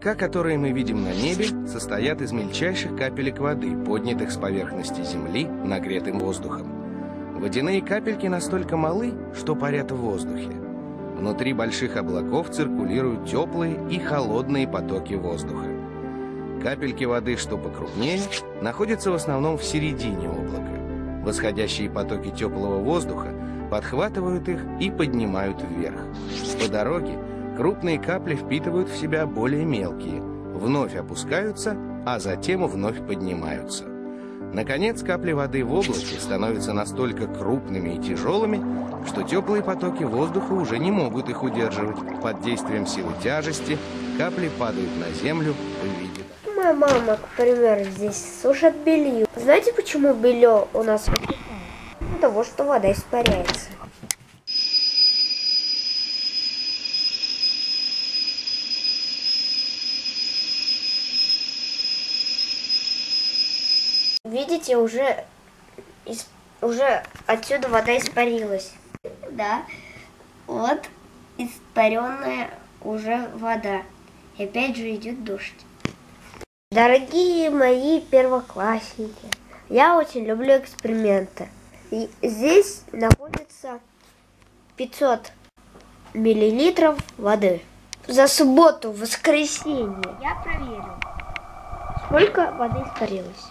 Которые мы видим на небе, состоят из мельчайших капелек воды, поднятых с поверхности Земли нагретым воздухом. Водяные капельки настолько малы, что парят в воздухе. Внутри больших облаков циркулируют теплые и холодные потоки воздуха. Капельки воды, что покрупнее, находятся в основном в середине облака. Восходящие потоки теплого воздуха подхватывают их и поднимают вверх. По дороге крупные капли впитывают в себя более мелкие, вновь опускаются, а затем вновь поднимаются. Наконец, капли воды в облаке становятся настолько крупными и тяжелыми, что теплые потоки воздуха уже не могут их удерживать. Под действием силы тяжести капли падают на землю в виде. Моя мама, к примеру, здесь сушит белье. Знаете, почему белье у нас высыхает? От того, что вода испаряется. Видите, уже отсюда вода испарилась. Да, вот испаренная уже вода. И опять же идет дождь. Дорогие мои первоклассники, я очень люблю эксперименты. И здесь находится 500 миллилитров воды. За субботу, воскресенье я проверил, сколько воды испарилось.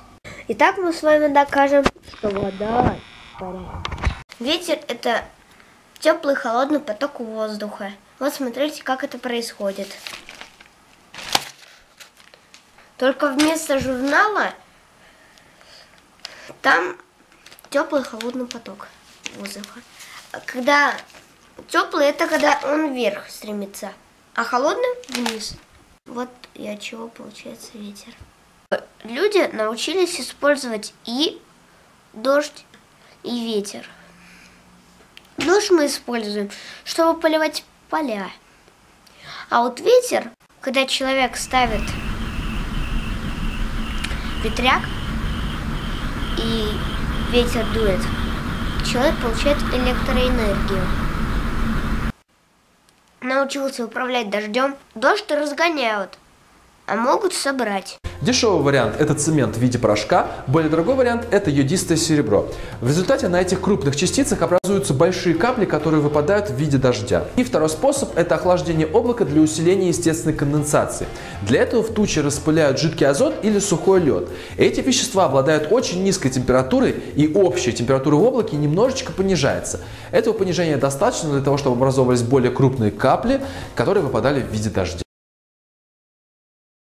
Итак, мы с вами докажем, что вода испаряется. Ветер – это теплый холодный поток воздуха. Вот смотрите, как это происходит. Только вместо журнала там теплый холодный поток воздуха. Когда теплый, это когда он вверх стремится, а холодный вниз. Вот и от чего получается ветер. Люди научились использовать и дождь, и ветер. Дождь мы используем, чтобы поливать поля. А вот ветер, когда человек ставит ветряк и ветер дует, человек получает электроэнергию. Научился управлять дождем. Дождь разгоняют, а могут собрать. Дешевый вариант – это цемент в виде порошка, более дорогой вариант – это йодистое серебро. В результате на этих крупных частицах образуются большие капли, которые выпадают в виде дождя. И второй способ – это охлаждение облака для усиления естественной конденсации. Для этого в тучи распыляют жидкий азот или сухой лед. Эти вещества обладают очень низкой температурой, и общая температура в облаке немножечко понижается. Этого понижения достаточно для того, чтобы образовывались более крупные капли, которые выпадали в виде дождя.